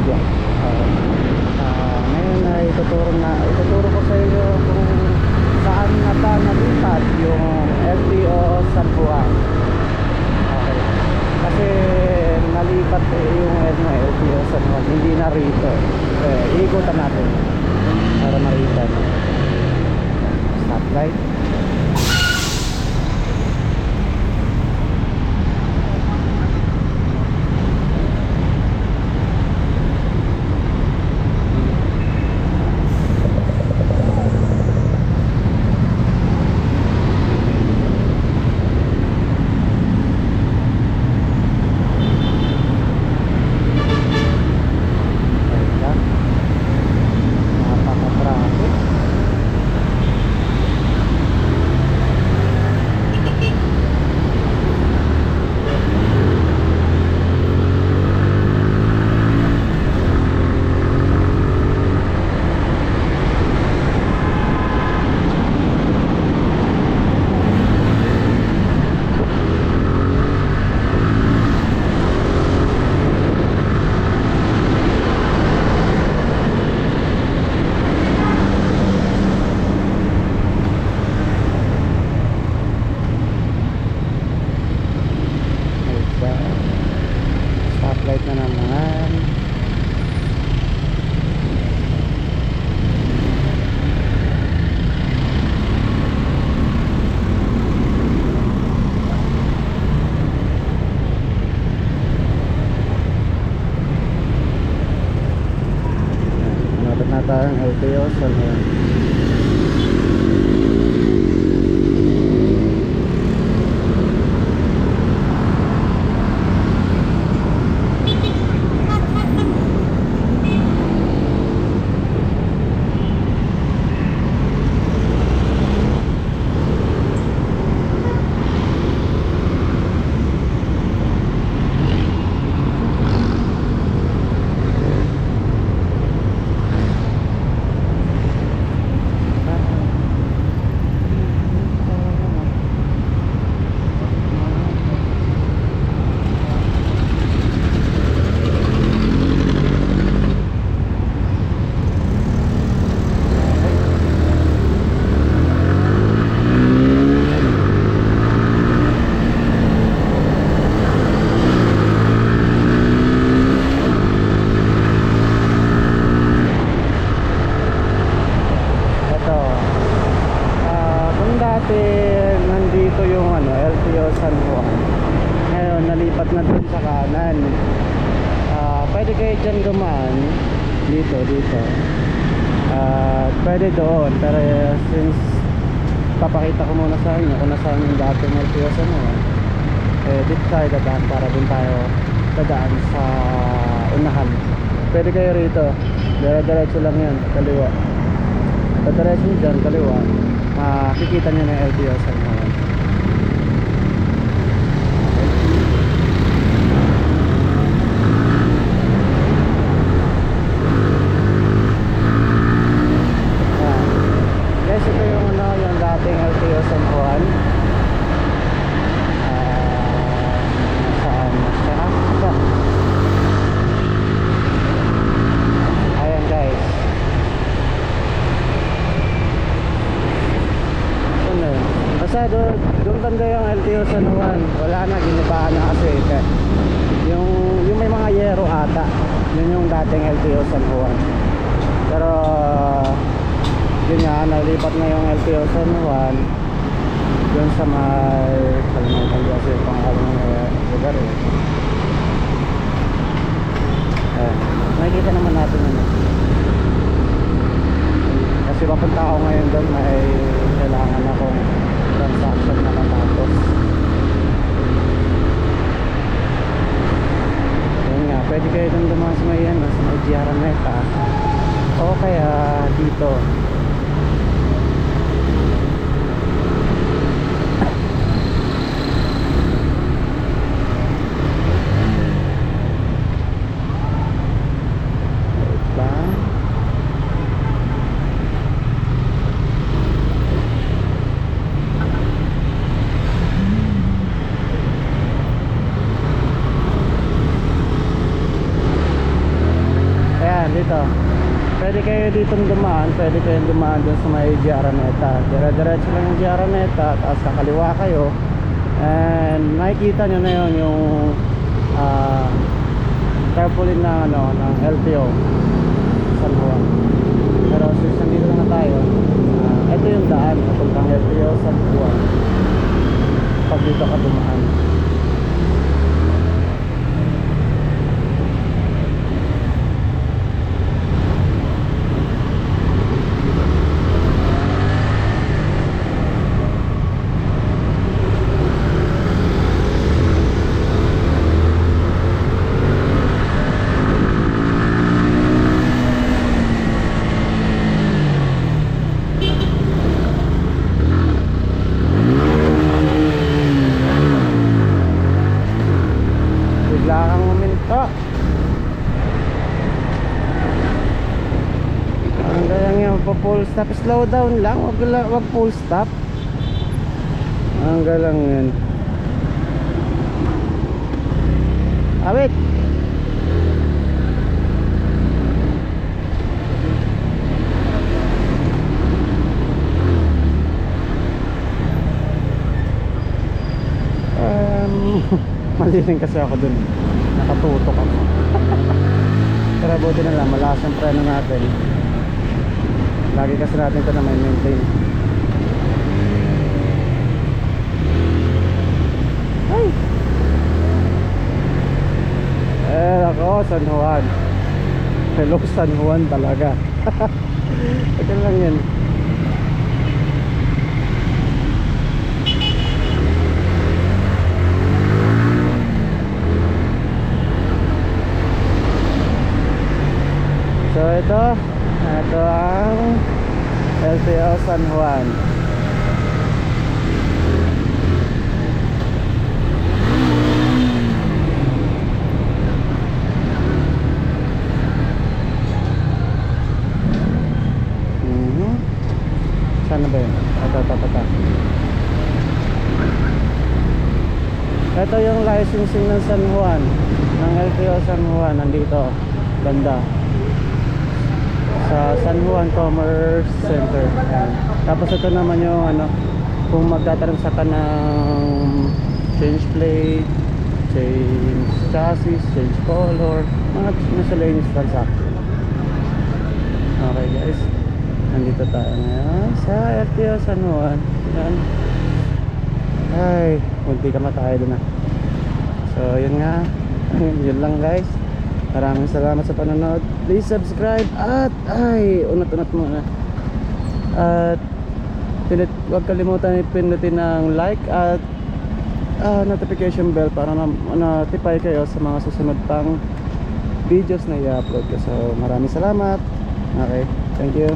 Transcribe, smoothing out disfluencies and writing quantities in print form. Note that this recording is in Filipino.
Media. Ngayon ay ituturo ko sa iyo kung saan na ba nalipat yung LTO San Juan. Okay. Kasi nalipat yung LTO San Juan, hindi na rito. Ikutan natin para makita. Stoplight. Stoplight na naman. Nabot na tayo ang LTO San Juan. Nandito yung LTO San Juan. Ngayon nalipat na dun sa kanan. Pwede kayo dyan dumaan dito. Pwede doon, pero since papakita ko muna sa inyo kung nasaan yung dating LTO San Juan, dito tayo dadaan para dun tayo dadaan sa unahan. Pwede kayo rito, diretso lang yan, kaliwa. Diretso nyo dyan, kaliwa, makikita nyo na yung LTO San Juan. Guys, ito yung yung dating LTO San Juan. Saan siya? Ayan guys. Basta doon banda yung LTO San Juan. Wala na, ginibaan na kasi yung may mga yero ata, yun yung dating LTO San Juan. Pero yun nga, nalipat na yung LTO San Juan doon sa may kalimutan ko kasi yung pangalan ng lugar nakikita naman natin yun kasi papunta ako ngayon doon, may kailangan akong transaction na matapos. Yun nga, pwede kayo doon dumaan sa may sa may Giaraneta o kaya dito. dito. Pwede kayo ditong dumaan, pwede kayong dumaan dun sa may G Araneta. Dire-diretso lang yung G Araneta, tapos sa kaliwa kayo. And makikita nyo na yun yung tarpaulin na ng LTO San Juan. Pero since nandito na tayo, ito yung daan papuntang LTO San Juan pag dito ka dumaan. Bigla kang uminto. Hanggang yung full stop, slow down lang, wag full stop. Hanggang lang yun. Awit. Mali rin kasi ako dun, nakatutok ako. Pero buti na lang, malakas ang preno natin. Lagi kasi natin ito na may maintain. Ay! Ako, San Juan. Hello, San Juan talaga. Ito lang yan. So ito ang LTO San Juan. Sana ba yun? Ito yung licensing ng San Juan, ng LTO San Juan, nandito banda sa San Juan Commerce Center. Ayan. Tapos ito naman yung kung magtatanong ka ng change plate, change chassis, change color, mga miscellaneous transaction. Okay guys, nandito tayo ngayon sa LTO San Juan. Ayan. Ay, munti ka matay doon na. So yun nga, yun lang guys. Maraming salamat sa panonood. Please subscribe at unat-unat muna. At huwag kalimutan pindutin ng like at notification bell para notify kayo sa mga susunod pang videos na i-upload ko. So maraming salamat. Okay, thank you.